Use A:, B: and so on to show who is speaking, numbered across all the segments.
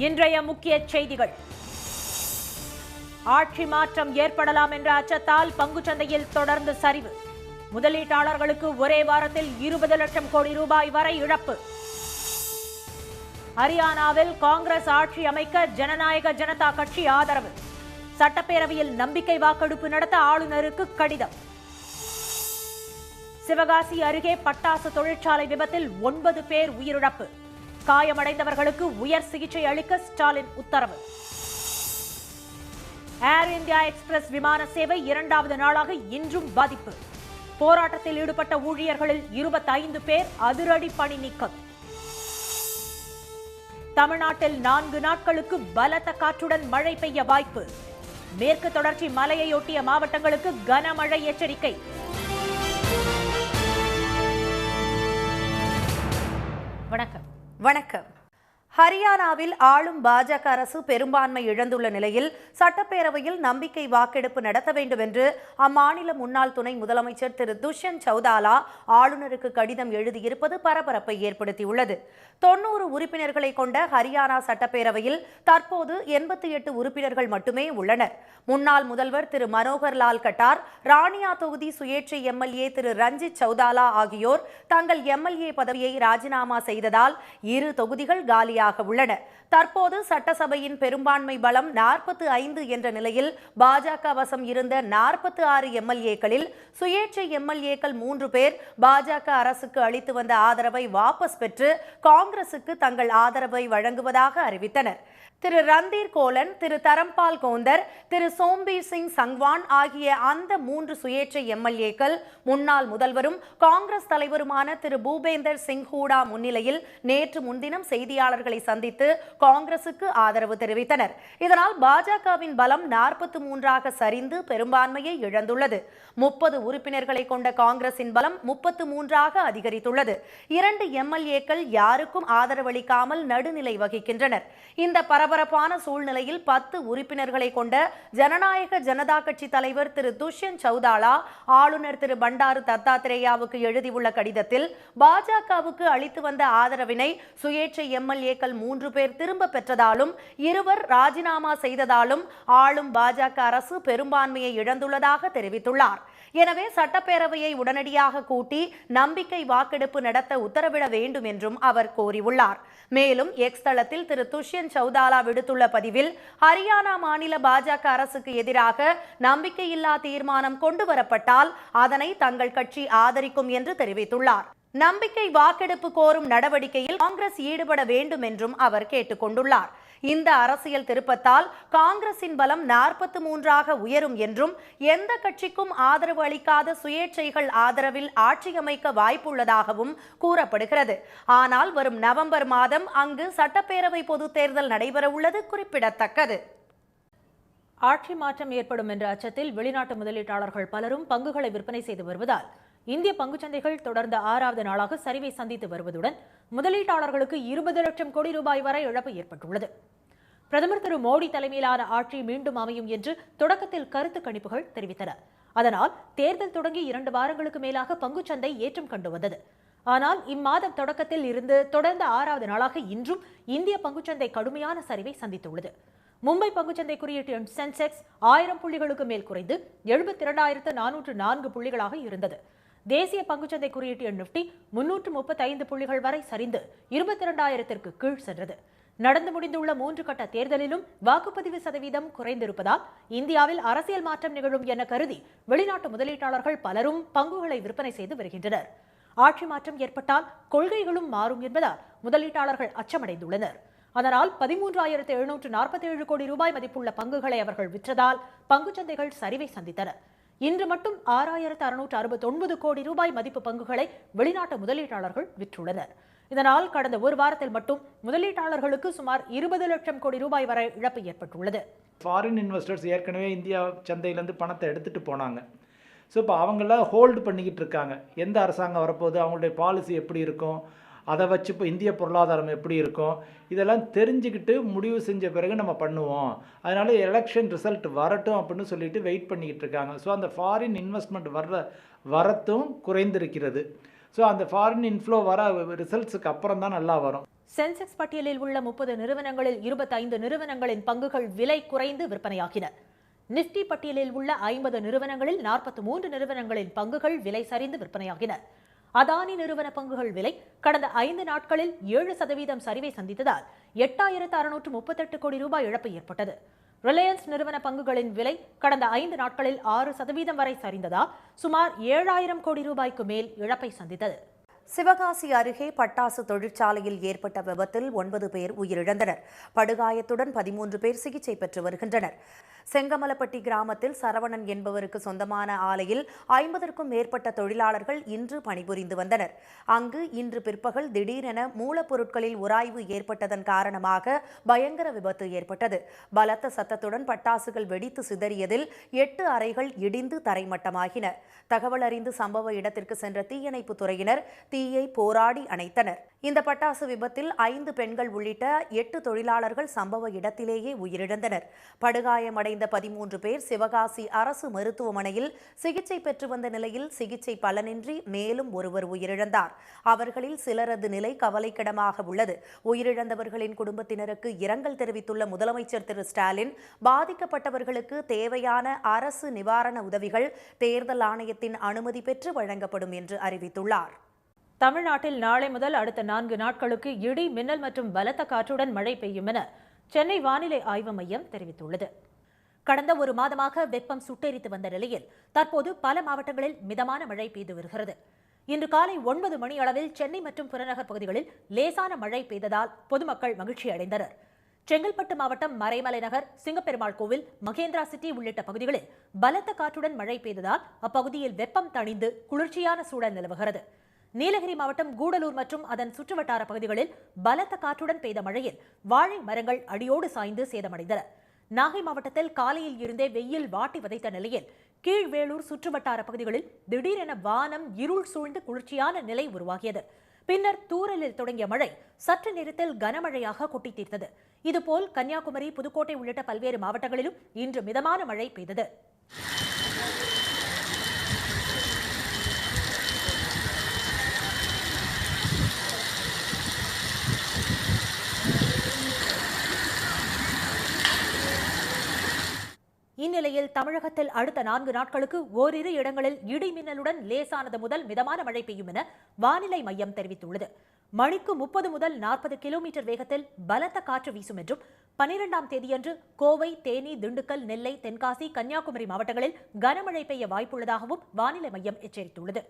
A: இன்றைய முக்கிய செய்திகள். ஆட்சி மாற்றம் ஏற்படலாம் என்ற அச்சத்தால் பங்குச்சந்தையில் தொடர்ந்து சரிவு. முதலீட்டாளர்களுக்கு ஒரே வாரத்தில் 20 லட்சம் கோடி ரூபாய் வரை இழப்பு. ஹரியானாவில் காங்கிரஸ் ஆட்சி அமைக்க ஜனநாயக ஜனதா கட்சி ஆதரவு. சட்டப்பேரவையில் நம்பிக்கை வாக்கெடுப்பு நடத்த ஆளுநருக்கு கடிதம். சிவகாசி அருகே பட்டாசு தொழிற்சாலை விபத்தில் 9 பேர் உயிரிழப்பு. காயமடைந்தவர்களுக்கு உயர் சிகிச்சை அளிக்க ஸ்டாலின் உத்தரவு. ஏர் இந்தியா எக்ஸ்பிரஸ் விமான சேவை 2வது நாளாக இன்றும் பாதிப்பு. போராட்டத்தில் ஈடுபட்ட ஊழியர்களில் 25 பேர் அதிரடி பணி நீக்கம். தமிழ்நாட்டில் 4 நாட்களுக்கு பலத்த காற்றுடன் மழை பெய்ய வாய்ப்பு. மேற்கு தொடர்ச்சி மலையையொட்டிய மாவட்டங்களுக்கு கனமழை எச்சரிக்கை.
B: வணக்கம். ஹரியானாவில் ஆளும் பாஜக அரசு பெரும்பான்மை இழந்துள்ள நிலையில் சட்டப்பேரவையில் நம்பிக்கை வாக்கெடுப்பு நடத்த வேண்டும் என்று அம்மாநில முன்னாள் துணை முதலமைச்சர் திரு துஷ்யந்த் சௌதாலா ஆளுநருக்கு கடிதம் எழுதியிருப்பது பரபரப்பை ஏற்படுத்தியுள்ளது. 90 உறுப்பினர்களை கொண்ட ஹரியானா சட்டப்பேரவையில் தற்போது 88 உறுப்பினர்கள் மட்டுமே உள்ளனர். முன்னாள் முதல்வர் திரு மனோகர் லால் கட்டார், ராணியா தொகுதி சுயேட்சை எம்எல்ஏ திரு ரஞ்சித் சௌதாலா ஆகியோர் தங்கள் எம்எல்ஏ பதவியை ராஜினாமா செய்ததால் 2 தொகுதிகள் காலியாக உள்ளன. தற்போது சட்டசபையின் பெரும்பான்மை பலம் 45 என்ற நிலையில் பாஜக வசம் இருந்த 46 எம்எல்ஏக்களில் சுயேட்சை எம்எல்ஏக்கள் 3 பேர் பாஜக அரசுக்கு அளித்து வந்த ஆதரவை வாபஸ் பெற்று காங்கிரசுக்கு தங்கள் ஆதரவை வழங்குவதாக அறிவித்தனர். திரு ரந்தீர் கோலன், திரு தரம்பால் கோந்தர், திரு சோம்பீர் சிங் சங்வான் ஆகிய அந்த 3 சுயேட்சை எம்எல்ஏக்கள் முன்னாள் முதல்வரும் காங்கிரஸ் தலைவருமான திரு பூபேந்தர் சிங் ஹூடா முன்னிலையில் நேற்று முன்தினம் செய்தியாளர்களை சந்தித்து காங்கிரசுக்கு ஆதரவு தெரிவித்தனர். இதனால் பாஜகவின் பலம் 43ஆக சரிந்து பெரும்பான்மையை இழந்துள்ளது. 30 உறுப்பினர்களை கொண்ட காங்கிரசின் பலம் 33ஆக அதிகரித்துள்ளது. 2 எம்எல்ஏக்கள் யாருக்கும் ஆதரவளிக்காமல் நடுநிலை வகிக்கின்றனர். இந்த பரபரப்பான சூழ்நிலையில் 10 உறுப்பினர்களை கொண்ட ஜனநாயக ஜனதா கட்சி தலைவர் திரு துஷ்யந்த் சௌதாலா ஆளுநர் திரு பண்டாரு தத்தாத்திரேயாவுக்கு எழுதியுள்ள கடிதத்தில் பாஜகவுக்கு அளித்து வந்த ஆதரவினை சுயேட்சை எம்எல்ஏக்கள் 3 பேர் திரும்ப பெற்றதாலும் 2 ராஜினாமா செய்ததாலும் ஆளும் பாஜக அரசு பெரும்பான்மையை இழந்துள்ளதாக தெரிவித்துள்ளார். எனவே சட்டப்பேரவையை உடனடியாக கூட்டி நம்பிக்கை வாக்கெடுப்பு நடத்த உத்தரவிட வேண்டும் என்றும் அவர் கோரியுள்ளார். மேலும் எக்ஸ் தளத்தில் திரு துஷ்யந்த் சௌதாலா விடுத்துள்ள பதிவில் ஹரியானா மாநில பாஜக அரசுக்கு எதிராக நம்பிக்கையில்லா தீர்மானம் கொண்டு வரப்பட்டால் அதனை தங்கள் கட்சி ஆதரிக்கும் என்று தெரிவித்துள்ளார். நம்பிக்கை வாக்கெடுப்பு கோரும் நடவடிக்கையில் காங்கிரஸ் ஈடுபட வேண்டும் என்றும் அவர் கேட்டுக் கொண்டுள்ளார். இந்த அரசியல் திருப்பத்தால் காங்கிரசின் பலம் 43ஆக உயரும் என்றும் எந்த கட்சிக்கும் ஆதரவு அளிக்காத சுயேட்சைகள் ஆதரவில் ஆட்சி அமைக்க வாய்ப்புள்ளதாகவும் கூறப்படுகிறது. ஆனால் வரும் நவம்பர் மாதம் அங்கு சட்டப்பேரவை பொதுத் தேர்தல் நடைபெறவுள்ளது குறிப்பிடத்தக்கது.
A: ஆட்சி மாற்றம் ஏற்படும் என்ற அச்சத்தில் வெளிநாட்டு முதலீட்டாளர்கள் பலரும் பங்குகளை விற்பனை செய்து வருவதால் இந்திய பங்குச்சந்தைகள் தொடர்ந்த 6வது நாளாக சரிவை சந்தித்து வருவதுடன் முதலீட்டாளர்களுக்கு 20 லட்சம் கோடி ரூபாய் வரை இழப்பு ஏற்பட்டுள்ளது. பிரதமர் திரு மோடி தலைமையிலான ஆட்சி மீண்டும் அமையும் என்று தொடக்கத்தில் கருத்து கணிப்புகள் தெரிவித்தன. அதனால் தேர்தல் தொடங்கி 2 வாரங்களுக்கு மேலாக பங்குச்சந்தை ஏற்றம் கண்டு வந்தது. ஆனால் இம்மாதம் தொடக்கத்தில் இருந்து தொடர்ந்த 6வது நாளாக இன்றும் இந்திய பங்குச்சந்தை கடுமையான சரிவை சந்தித்துள்ளது. மும்பை பங்குச்சந்தை குறியீட்டு எண் சென்செக்ஸ் 1000 புள்ளிகளுக்கு மேல் குறைந்து 72,404 புள்ளிகளாக இருந்தது. தேசிய பங்குச்சந்தை குறியீட்டு எண் நிப்டி 335 புள்ளிகள் வரை சரிந்து 22,000ற்கு கீழ் சென்றது. நடந்து முடிந்துள்ள 3 கட்ட தேர்தலிலும் வாக்குப்பதிவு சதவீதம் குறைந்திருப்பதால் இந்தியாவில் அரசியல் மாற்றம் நிகழும் என கருதி வெளிநாட்டு முதலீட்டாளர்கள் பலரும் பங்குகளை விற்பனை செய்து வருகின்றனர். ஆட்சி மாற்றம் ஏற்பட்டால் கொள்கைகளும் மாறும் என்பதால் முதலீட்டாளர்கள் அச்சமடைந்துள்ளனர். அதனால் 13,747 கோடி ரூபாய் மதிப்புள்ள பங்குகளை அவர்கள் விற்றதால் பங்குச்சந்தைகள் சரிவை சந்தித்தன. இன்று மட்டும் 6,669 கோடி ரூபாய் மதிப்பு பங்குகளை வெளிநாட்டு முதலீட்டாளர்கள் விற்றுள்ளனர். இதனால் கடந்த ஒரு வாரத்தில் மட்டும் முதலீட்டாளர்களுக்கு சுமார் 20 லட்சம் கோடி ரூபாய் வரை இழப்பு ஏற்பட்டுள்ளது.
C: ஃபாரின் இன்வெஸ்டர்ஸ் ஏற்கனவே இந்தியா சந்தையிலேருந்து பணத்தை எடுத்துகிட்டு போனாங்க. ஸோ இப்போ அவங்களாம் ஹோல்டு பண்ணிக்கிட்டு இருக்காங்க. எந்த அரசாங்கம் வரப்போகுது, அவங்களுடைய பாலிசி எப்படி இருக்கும், அதை வச்சு இப்போ இந்திய பொருளாதாரம் எப்படி இருக்கும், இதெல்லாம் தெரிஞ்சுக்கிட்டு முடிவு செஞ்ச பிறகு நம்ம பண்ணுவோம். அதனால எலெக்ஷன் ரிசல்ட் வரட்டும் அப்படின்னு சொல்லிட்டு வெயிட் பண்ணிக்கிட்டு இருக்காங்க. ஸோ அந்த ஃபாரின் இன்வெஸ்ட்மெண்ட் வரத்தும் குறைந்திருக்கிறது. ஸோ அந்த ஃபாரின் இன்ஃப்ளோ வர ரிசல்ட்ஸுக்கு அப்புறம் தான் நல்லா வரும்.
A: சென்செக்ஸ் பட்டியலில் உள்ள 30 நிறுவனங்களில் 25 நிறுவனங்களின் பங்குகள் விலை குறைந்து விற்பனையாகின. நிப்டி பட்டியலில் உள்ள 50 நிறுவனங்களில் 43 நிறுவனங்களின் பங்குகள் விலை சரிந்து விற்பனையாகின. அதானி நிறுவன பங்குகள் விலை கடந்த 5 நாட்களில் 7% சரிவை சந்தித்ததால் 8638 கோடி ரூபாய் இழப்பு ஏற்பட்டது. ரிலையன்ஸ் நிறுவன பங்குகளின் விலை கடந்த 5 நாட்களில் 6% வரை சரிந்ததால் சுமார் 7000 கோடி ரூபாய்க்கு மேல் இழப்பை சந்தித்தது.
B: சிவகாசி அருகே பட்டாசு தொழிற்சாலையில் ஏற்பட்ட விபத்தில் 9 பேர் உயிரிழந்தனர். படுகாயத்துடன் 13 பேர் சிகிச்சை பெற்று வருகின்றனர். செங்கமலப்பட்டி கிராமத்தில் சரவணன் என்பவருக்கு சொந்தமான ஆலையில் 50க்கும் மேற்பட்ட தொழிலாளர்கள் இன்று பணிபுரிந்து வந்தனர். அங்கு இன்று பிற்பகல் திடீரென மூலப்பொருட்களில் உராய்வு ஏற்பட்டதன் காரணமாக பயங்கர விபத்து ஏற்பட்டது. பலத்த சத்தத்துடன் பட்டாசுகள் வெடித்து சிதறியதில் 8 அறைகள் இடிந்து தரைமட்டமாகின. தகவல் அறிந்து சம்பவ இடத்திற்கு சென்ற தீயணைப்பு துறையினர் தீயை போராடி அணைத்தனர். இந்த பட்டாசு விபத்தில் 5 பெண்கள் உள்ளிட்ட 8 தொழிலாளர்கள் சம்பவ இடத்திலேயே உயிரிழந்தனர். படுகாயமடைந்த 13 பேர் சிவகாசி அரசு மருத்துவமனையில் சிகிச்சை பெற்று வந்த நிலையில் சிகிச்சை பலனின்றி மேலும் ஒருவர் உயிரிழந்தார். அவர்களில் சிலரது நிலை கவலைக்கிடமாக உள்ளது. உயிரிழந்தவர்களின் குடும்பத்தினருக்கு இரங்கல் தெரிவித்துள்ள முதலமைச்சர் திரு ஸ்டாலின், பாதிக்கப்பட்டவர்களுக்கு தேவையான அரசு நிவாரண உதவிகள் தேர்தல் ஆணையத்தின் அனுமதி பெற்று வழங்கப்படும் என்று அறிவித்துள்ளார்.
A: தமிழ்நாட்டில் நாளை முதல் அடுத்த 4 நாட்களுக்கு இடி, மின்னல் மற்றும் பலத்த காற்றுடன் மழை பெய்யும் என சென்னை வானிலை ஆய்வு மையம் தெரிவித்துள்ளது. கடந்த ஒரு மாதமாக வெப்பம் சுட்டெரித்து வந்த நிலையில் தற்போது பல மாவட்டங்களில் மிதமான மழை பெய்து வருகிறது. இன்று காலை 9 மணி அளவில் சென்னை மற்றும் புறநகர் பகுதிகளில் லேசான மழை பெய்ததால் பொதுமக்கள் மகிழ்ச்சி அடைந்தனர். செங்கல்பட்டு மாவட்டம் மறைமலை நகர், சிங்கப்பெருமாள் கோவில், மகேந்திரா சிட்டி உள்ளிட்ட பகுதிகளில் பலத்த காற்றுடன் மழை பெய்ததால் அப்பகுதியில் வெப்பம் தணிந்து குளிர்ச்சியான சூழல் நிலவுகிறது. நீலகிரி மாவட்டம் கூடலூர் மற்றும் அதன் சுற்றுவட்டார பகுதிகளில் பலத்த காற்றுடன் பெய்த மழையில் வாழை மரங்கள் அடியோடு சாய்ந்து சேதமடைந்தன. நாகை மாவட்டத்தில் காலையில் இருந்தே வெயில் வாட்டி வதைத்த நிலையில் கீழ்வேளூர் சுற்றுவட்டார பகுதிகளில் திடீரென வானம் இருள் சூழ்ந்து குளிர்ச்சியான நிலை உருவாகியது. பின்னர் தூறலில் தொடங்கிய மழை சற்று நேரத்தில் கனமழையாக கொட்டி தீர்த்தது. இதுபோல் கன்னியாகுமரி, புதுக்கோட்டை உள்ளிட்ட பல்வேறு மாவட்டங்களிலும் இன்று மிதமான மழை பெய்தது. இந்நிலையில் தமிழகத்தில் அடுத்த 4 நாட்களுக்கு ஓரிரு இடங்களில் இடி மின்னலுடன் லேசானது முதல் மிதமான மழை பெய்யும் என வானிலை மையம் தெரிவித்துள்ளது. மணிக்கு 30 முதல் 40 கிலோமீட்டர் வேகத்தில் பலத்த காற்று வீசும் என்றும் 12ஆம் தேதியன்று கோவை, தேனி, திண்டுக்கல், நெல்லை, தென்காசி, கன்னியாகுமரி மாவட்டங்களில் கனமழை பெய்ய வாய்ப்புள்ளதாகவும் வானிலை மையம் எச்சரித்துள்ளது.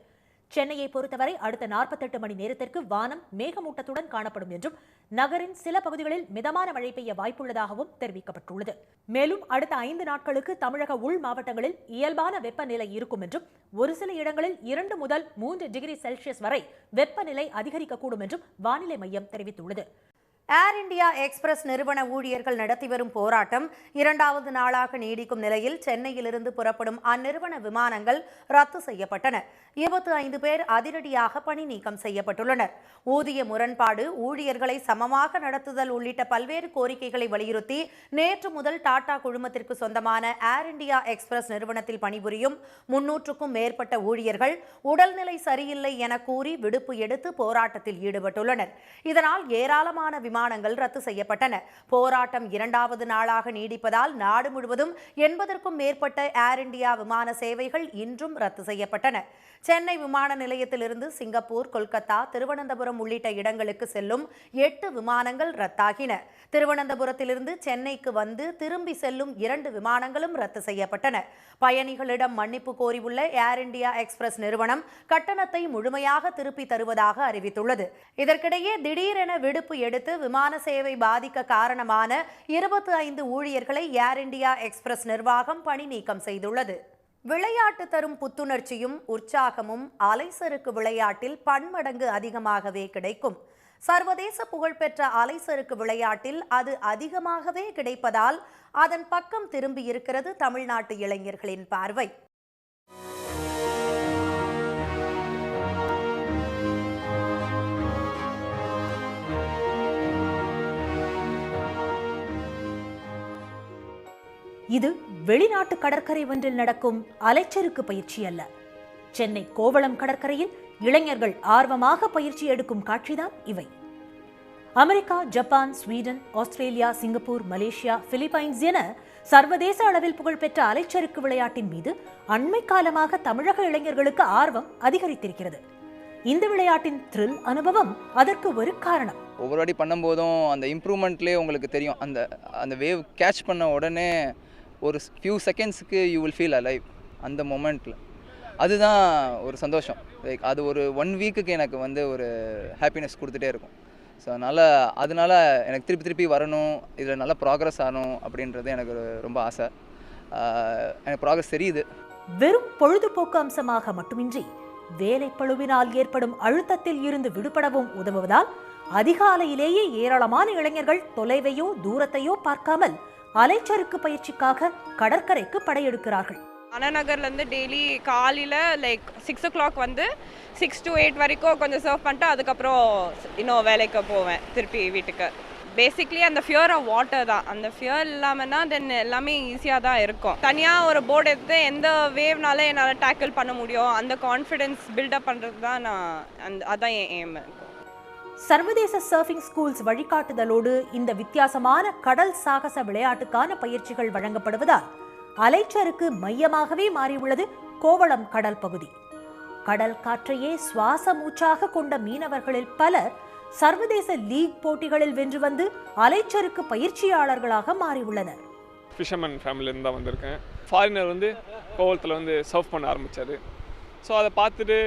A: சென்னையை பொறுத்தவரை அடுத்த 48 மணி நேரத்திற்கு வானம் மேகமூட்டத்துடன் காணப்படும் என்றும் நகரின் சில பகுதிகளில் மிதமான மழை பெய்ய வாய்ப்புள்ளதாகவும் தெரிவிக்கப்பட்டுள்ளது. மேலும் அடுத்த 5 நாட்களுக்கு தமிழக உள் மாவட்டங்களில் இயல்பான வெப்பநிலை இருக்கும் என்றும் ஒரு சில இடங்களில் 2 முதல் 3 டிகிரி செல்சியஸ் வரை வெப்பநிலை அதிகரிக்கக்கூடும் என்றும் வானிலை மையம் தெரிவித்துள்ளது.
B: ஏர் இந்தியா எக்ஸ்பிரஸ் நிறுவன ஊழியர்கள் நடத்தி வரும் போராட்டம் 2வது நாளாக நீடிக்கும் நிலையில் சென்னையிலிருந்து புறப்படும் அந்நிறுவன விமானங்கள் ரத்து செய்யப்பட்டன. 25 பேர் அதிரடியாக பணி நீக்கம் செய்யப்பட்டுள்ளனர். ஊதிய முரண்பாடு, ஊழியர்களை சமமாக நடத்துதல் உள்ளிட்ட பல்வேறு கோரிக்கைகளை வலியுறுத்தி நேற்று முதல் டாடா குழுமத்திற்கு சொந்தமான ஏர் இந்தியா எக்ஸ்பிரஸ் நிறுவனத்தில் பணிபுரியும் 300க்கும் மேற்பட்ட ஊழியர்கள் உடல்நிலை சரியில்லை என கூறி விடுப்பு எடுத்து போராட்டத்தில் ஈடுபட்டுள்ளனர். இதனால் ஏராளமான விமானங்கள் ரத்து செய்யப்பட்டன. போராட்டம் 2வது நாளாக நீடிப்பதால் நாடு முழுவதும் 80க்கும் மேற்பட்ட ஏர் இந்தியா விமான சேவைகள் இன்றும் ரத்து செய்யப்பட்டன. சென்னை விமான நிலையத்திலிருந்து சிங்கப்பூர், கொல்கத்தா, திருவனந்தபுரம் உள்ளிட்ட இடங்களுக்கு செல்லும் 8 விமானங்கள் ரத்தாகின. திருவனந்தபுரத்திலிருந்து சென்னைக்கு வந்து திரும்பி செல்லும் 2 விமானங்களும் ரத்து செய்யப்பட்டன. பயணிகளிடம் மன்னிப்பு கோரியுள்ள ஏர் இந்தியா எக்ஸ்பிரஸ் நிறுவனம் கட்டணத்தை முழுமையாக திருப்பி தருவதாக அறிவித்துள்ளது. இதற்கிடையே திடீரென விடுப்பு எடுத்து விமான சேவை பாதிக்க காரணமான 25 ஊழியர்களை ஏர் இந்தியா எக்ஸ்பிரஸ் நிர்வாகம் பணி நீக்கம் செய்துள்ளது. விளையாட்டு தரும் புத்துணர்ச்சியும் உற்சாகமும் அலைசறுக்கு விளையாட்டில் பன்மடங்கு அதிகமாகவே கிடைக்கும். சர்வதேச புகழ்பெற்ற அலைசறுக்கு விளையாட்டில் அது அதிகமாகவே கிடைப்பதால் அதன் பக்கம் திரும்பி இருக்கிறது தமிழ்நாட்டு இளைஞர்களின் பார்வை.
A: இது வெளிநாட்டு கடற்கரை ஒன்றில் நடக்கும் அலைச்சறுக்கு பயிற்சி அல்ல. சென்னை கோவளம் கடற்கரையில் இளைஞர்கள் ஆர்வமாக பயிற்சி எடுக்கும் காட்சிதான் இவை. America, Japan, Sweden, Australia, Singapore, Malaysia, Philippines என சர்வதேச அளவில் புகழ்பெற்ற அலைச்சறுக்கு விளையாட்டின் மீது அண்மை காலமாக தமிழக இளைஞர்களுக்கு ஆர்வம் அதிகரித்திருக்கிறது. இந்த விளையாட்டின் த்ரில் அனுபவம் அதற்கு ஒரு காரணம்.
D: ஒவ்வொரு வாட்டி பண்ணும்போதும் அந்த இம்ப்ரூவ்மெண்ட்லேயே உங்களுக்கு தெரியும். அந்த வேவ் கேட்ச் பண்ண உடனே ஒரு ஃபியூ செகண்ட்ஸுக்கு யூ வில் ஃபீல் அலைவ். அந்த மொமெண்ட்டில் அதுதான் ஒரு சந்தோஷம். லைக் அது ஒரு 1 வீக்குக்கு எனக்கு வந்து ஒரு ஹாப்பினஸ் கொடுத்துட்டே இருக்கும். ஸோ அதனால் எனக்கு திருப்பி வரணும், இதில் நல்லா ப்ராக்ரஸ் ஆகணும் அப்படின்றது எனக்கு ரொம்ப ஆசை. எனக்கு ப்ராக்ரஸ் தெரியுது.
A: வெறும் பொழுதுபோக்கு அம்சமாக மட்டுமின்றி வேலைப்பளுவினால் ஏற்படும் அழுத்தத்தில் இருந்து விடுபடவும் உதவுவதால் அதிகாலையிலேயே ஏராளமான இளைஞர்கள் தொலைவையோ தூரத்தையோ பார்க்காமல் அலைச்சறுக்கு பயிற்சிக்காக கடற்கரைக்கு படையெடுக்கிறார்கள்.
E: அண்ணாநகர்லேருந்து டெய்லி காலையில் லைக் 6 o'clock வந்து 6 to 8 வரைக்கும் கொஞ்சம் சர்வ் பண்ணிட்டு அதுக்கப்புறம் இன்னும் வேலைக்கு போவேன் திருப்பி வீட்டுக்கு. பேசிக்லி அந்த ஃபியர் ஆஃப் வாட்டர் தான். அந்த ஃபியர் இல்லாமல்னா தென் எல்லாமே ஈஸியாக தான் இருக்கும். தனியாக ஒரு போர்டு எடுத்து எந்த வேவ்னால என்னால் டேக்கிள் பண்ண முடியும், அந்த கான்ஃபிடென்ஸ் பில்டப் பண்ணுறது தான் அதான் என் எய்ம்.
A: சர்வதேச சர்ஃபிங் ஸ்கூல்ஸ் வழிகாட்டுதலோடு இந்த வித்தியாசமான கடல் சாகச விளையாட்டுக்கான பயிற்சிகள் வழங்கப்படுவதால் அலைச்சறுக்கு மையமாகவே மாறியுள்ளது கோவளம் கடல் பகுதி. கடல் காற்றையே சுவாச மூச்சாக கொண்ட மீனவர்களில் பலர் சர்வதேச லீக் போட்டிகளில் வென்று வந்து அலைச்சறுக்கு பயிற்சியாளர்களாக மாறியுள்ளனர்.
F: ஃபிஷர்மேன் ஃபேமிலியிலேருந்து தான் வந்திருக்கேன். ஃபாரினர் வந்து கோவளத்தில் வந்து சர்ஃப் பண்ண ஆரம்பித்தார். ஸோ அதை பார்த்துட்டு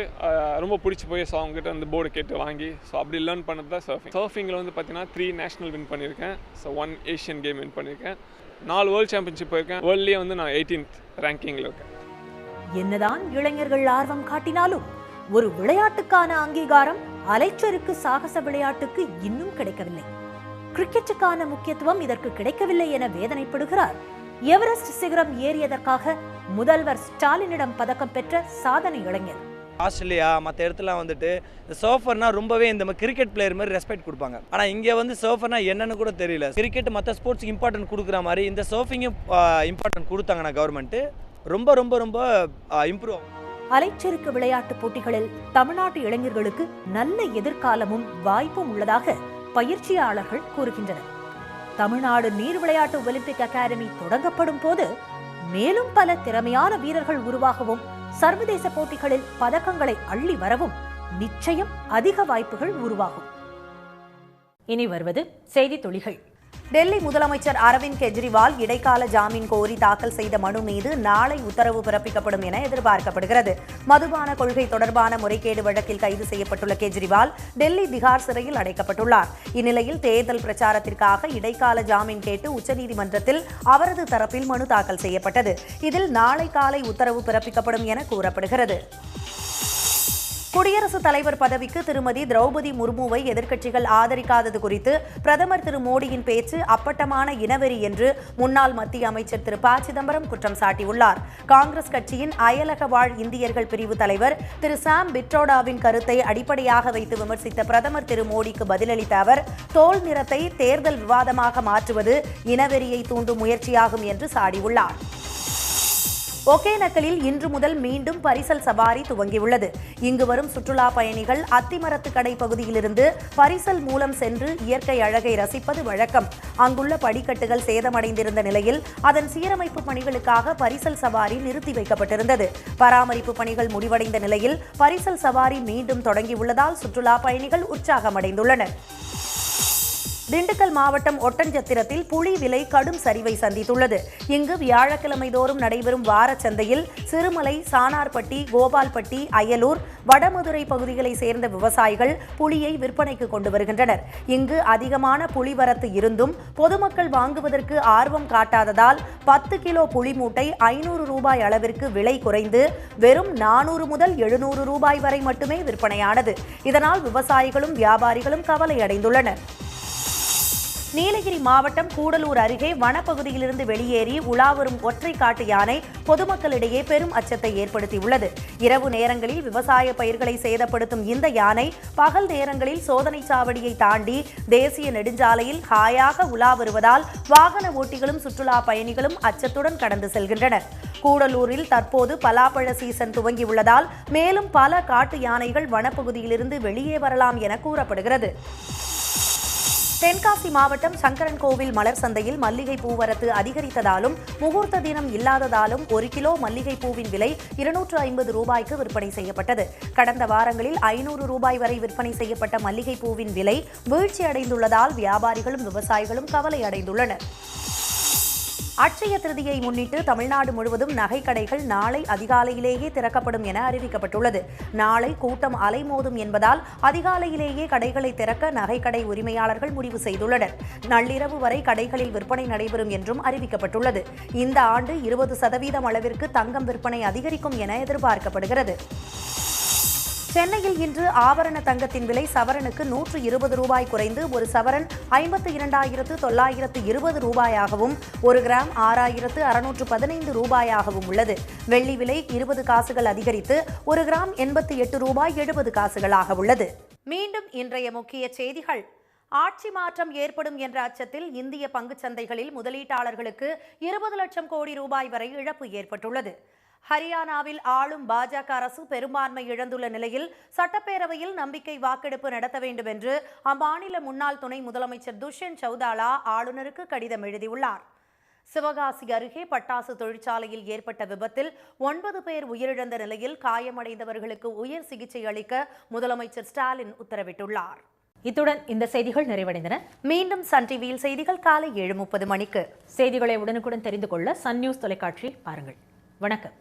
F: ரொம்ப பிடிச்சி போய் ஸோ அவங்ககிட்ட வந்து போர்டு கேட்டு வாங்கி ஸோ அப்படி லேர்ன் பண்ணது தான் சர்ஃபிங். சர்ஃபிங்கில் வந்து பார்த்தீங்கன்னா 3 நேஷ்னல் வின் பண்ணியிருக்கேன். ஸோ 1 ஏஷியன் கேம் வின் பண்ணியிருக்கேன். 4 வேர்ல்டு சாம்பியன்ஷிப் போயிருக்கேன். வேர்ல்ட்லேயே வந்து நான் 18th ரேங்கிங்கில் இருக்கேன்.
A: என்னதான் இளைஞர்கள் ஆர்வம் காட்டினாலும் ஒரு விளையாட்டுக்கான அங்கீகாரம் அலைச்சறுக்கு சாகச விளையாட்டுக்கு இன்னும் கிடைக்கவில்லை. கிரிக்கெட்டுக்கான முக்கியத்துவம் இதற்கு கிடைக்கவில்லை என வேதனைப்படுகிறார் எவரெஸ்ட் சிகரம் ஏறியதற்காக முதல்வர் ஸ்டாலினிடம் பதக்கம் பெற்ற சாதனை இளைஞர்.
G: ஆஸ்திரேலியா மற்ற இடத்துல வந்துட்டு இந்த சர்ஃபர்னா ரொம்பவே இந்த மாதிரி கிரிக்கெட் பிளேயர் மாதிரி ரெஸ்பெக்ட் கொடுப்பாங்க. ஆனால் இங்கே வந்து சர்ஃபர்னா என்னன்னு கூட தெரியல. கிரிக்கெட் மற்ற ஸ்போர்ட்ஸுக்கு இம்பார்ட்டன்ட் கொடுக்குற மாதிரி இந்த சர்ஃபிங்கும் இம்பார்ட்டன்ட் கொடுத்தாங்கன்னா கவர்மெண்ட்டு ரொம்ப ரொம்ப ரொம்ப இம்ப்ரூவ் ஆகும்.
A: அலைச்சறுக்கு விளையாட்டு போட்டிகளில் தமிழ்நாட்டு இளைஞர்களுக்கு நல்ல எதிர்காலமும் வாய்ப்பும் உள்ளதாக பயிற்சியாளர்கள் கூறுகின்றனர். தமிழ்நாடு நீர் விளையாட்டு ஒலிம்பிக் அகாடமி தொடங்கப்படும் போது மேலும் பல திறமையான வீரர்கள் உருவாகவும் சர்வதேச போட்டிகளில் பதக்கங்களை அள்ளி வரவும் நிச்சயம் அதிக வாய்ப்புகள் உருவாகும். இனி வருவது செய்தி துளிகள்.
B: டெல்லி முதலமைச்சர் அரவிந்த் கெஜ்ரிவால் இடைக்கால ஜாமீன் கோரி தாக்கல் செய்த மனு மீது நாளை உத்தரவு பிறப்பிக்கப்படும் என எதிர்பார்க்கப்படுகிறது. மதுபான கொள்கை தொடர்பான முறைகேடு வழக்கில் கைது செய்யப்பட்டுள்ள கெஜ்ரிவால் டெல்லி திகார் சிறையில் அடைக்கப்பட்டுள்ளார். இந்நிலையில் தேர்தல் பிரச்சாரத்திற்காக இடைக்கால ஜாமீன் கேட்டு உச்சநீதிமன்றத்தில் அவரது தரப்பில் மனு தாக்கல் செய்யப்பட்டது. இதில் நாளை காலை உத்தரவு பிறப்பிக்கப்படும் என கூறப்படுகிறது. குடியரசுத் தலைவர் பதவிக்கு திருமதி திரௌபதி முர்முவை எதிர்க்கட்சிகள் ஆதரிக்காதது குறித்து பிரதமர் திரு மோடியின் பேச்சு அப்பட்டமான இனவெறி என்று முன்னாள் மத்திய அமைச்சர் திரு ப. சிதம்பரம் குற்றம் சாட்டியுள்ளார். காங்கிரஸ் கட்சியின் அயலக வாழ் இந்தியர்கள் பிரிவு தலைவர் திரு சாம் பிட்ரோடாவின் கருத்தை அடிப்படையாக வைத்து விமர்சித்த பிரதமர் திரு மோடிக்கு பதிலளித்த அவர், தோல் நிறத்தை தேர்தல் விவாதமாக மாற்றுவது இனவெறியை தூண்டும் முயற்சியாகும் என்று சாடியுள்ளார். ஒகேனக்கலில் இன்று முதல் மீண்டும் பரிசல் சவாரி துவங்கியுள்ளது. இங்கு வரும் சுற்றுலா பயணிகள் அத்திமரத்து கடை பகுதியிலிருந்து பரிசல் மூலம் சென்று இயற்கை அழகை ரசிப்பது வழக்கம். அங்குள்ள படிக்கட்டுகள் சேதமடைந்திருந்த நிலையில் அதன் சீரமைப்பு பணிகளுக்காக பரிசல் சவாரி நிறுத்தி வைக்கப்பட்டிருந்தது. பராமரிப்பு பணிகள் முடிவடைந்த நிலையில் பரிசல் சவாரி மீண்டும் தொடங்கியுள்ளதால் சுற்றுலா பயணிகள் உற்சாகமடைந்துள்ளனர். திண்டுக்கல் மாவட்டம் ஒட்டன்சத்திரத்தில் புளி விலை கடும் சரிவை சந்தித்துள்ளது. இங்கு வியாழக்கிழமை தோறும் நடைபெறும் வாரச் சந்தையில் சிறுமலை, சானார்பட்டி, கோபால்பட்டி, அயலூர், வடமதுரை பகுதிகளை சேர்ந்த விவசாயிகள் புளியை விற்பனைக்கு கொண்டு வருகின்றனர். இங்கு அதிகமான புளி வரத்து இருந்தும் பொதுமக்கள் வாங்குவதற்கு ஆர்வம் காட்டாததால் 10 கிலோ புளி மூட்டை 500 ரூபாய் அளவிற்கு விலை குறைந்து வெறும் 400 முதல் 700 ரூபாய் வரை மட்டுமே விற்பனையானது. இதனால் விவசாயிகளும் வியாபாரிகளும் கவலை அடைந்துள்ளனர். நீலகிரி மாவட்டம் கூடலூர் அருகே வனப்பகுதியிலிருந்து வெளியேறி உலாவரும் ஒற்றை காட்டு யானை பொதுமக்களிடையே பெரும் அச்சத்தை ஏற்படுத்தியுள்ளது. இரவு நேரங்களில் விவசாய பயிர்களை சேதப்படுத்தும் இந்த யானை பகல் நேரங்களில் சோதனை சாவடியை தாண்டி தேசிய நெடுஞ்சாலையில் ஹாயாக உலா வருவதால் வாகன ஓட்டிகளும் சுற்றுலா பயணிகளும் அச்சத்துடன் கடந்து செல்கின்றனர். கூடலூரில் தற்போது பலாப்பழ சீசன் துவங்கியுள்ளதால் மேலும் பல காட்டு யானைகள் வனப்பகுதியிலிருந்து வெளியே வரலாம் என கூறப்படுகிறது. தென்காசி மாவட்டம் சங்கரன்கோவில் மலர் சந்தையில் மல்லிகை பூவரத்து அதிகரித்ததாலும் முகூர்த்த தினம் இல்லாததாலும் 1 கிலோ மல்லிகை பூவின் விலை 250 ரூபாய்க்கு விற்பனை செய்யப்பட்டது. கடந்த வாரங்களில் 500 ரூபாய் வரை விற்பனை செய்யப்பட்ட மல்லிகை பூவின் விலை வீழ்ச்சியடைந்துள்ளதால் வியாபாரிகளும் விவசாயிகளும் கவலை அடைந்துள்ளனர். அட்சய திருதியை முன்னிட்டு தமிழ்நாடு முழுவதும் நகைக்கடைகள் நாளை அதிகாலையிலேயே திறக்கப்படும் என அறிவிக்கப்பட்டுள்ளது. நாளை கூட்டம் அலைமோதும் என்பதால் அதிகாலையிலேயே கடைகளை திறக்க நகைக்கடை உரிமையாளர்கள் முடிவு செய்துள்ளனர். நள்ளிரவு வரை கடைகளில் விற்பனை நடைபெறும் என்றும் அறிவிக்கப்பட்டுள்ளது. இந்த ஆண்டு 20% அளவிற்கு தங்கம் விற்பனை அதிகரிக்கும் என எதிர்பார்க்கப்படுகிறது. சென்னையில் இன்று ஆபரண தங்கத்தின் விலை சவரனுக்கு 120 ரூபாய் குறைந்து ஒரு சவரன் 52,920 ரூபாயாகவும் 1 கிராம் 6,615 ரூபாயாகவும் உள்ளது. வெள்ளி விலை 20 காசுகள் அதிகரித்து 1 கிராம் 88 ரூபாய் 70 காசுகளாக உள்ளது. மீண்டும் இன்றைய முக்கிய செய்திகள். ஆட்சி மாற்றம் ஏற்படும் என்ற அச்சத்தில் இந்திய பங்குச் சந்தைகளில் முதலீட்டாளர்களுக்கு 20 லட்சம் கோடி ரூபாய் வரை இழப்பு ஏற்பட்டுள்ளது. ஹரியானாவில் ஆளும் பாஜக அரசு பெரும்பான்மை இழந்துள்ள நிலையில் சட்டப்பேரவையில் நம்பிக்கை வாக்கெடுப்பு நடத்த வேண்டும் என்று அம்மாநில முன்னாள் துணை முதலமைச்சர் துஷ்யந்த் சௌதாலா ஆளுநருக்கு கடிதம் எழுதியுள்ளார். சிவகாசி அருகே பட்டாசு தொழிற்சாலையில் ஏற்பட்ட விபத்தில் 9 பேர் உயிரிழந்த நிலையில் காயமடைந்தவர்களுக்கு உயர் சிகிச்சை அளிக்க முதலமைச்சர் ஸ்டாலின் உத்தரவிட்டுள்ளார்.
A: இத்துடன் இந்த செய்திகள் நிறைவடைந்தன.
B: மீண்டும் சன் டிவியில் செய்திகள் காலை 7:30 மணிக்கு.
A: செய்திகளை உடனுக்குடன் தெரிந்து கொள்ள சன் நியூஸ் தொலைக்காட்சி பாருங்கள். வணக்கம்.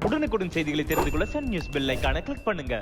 H: உடனுக்குடன் செய்திகளை தெரிந்து கொள்ள சன் நியூஸ் பெல் ஐகானை கிளிக் பண்ணுங்க.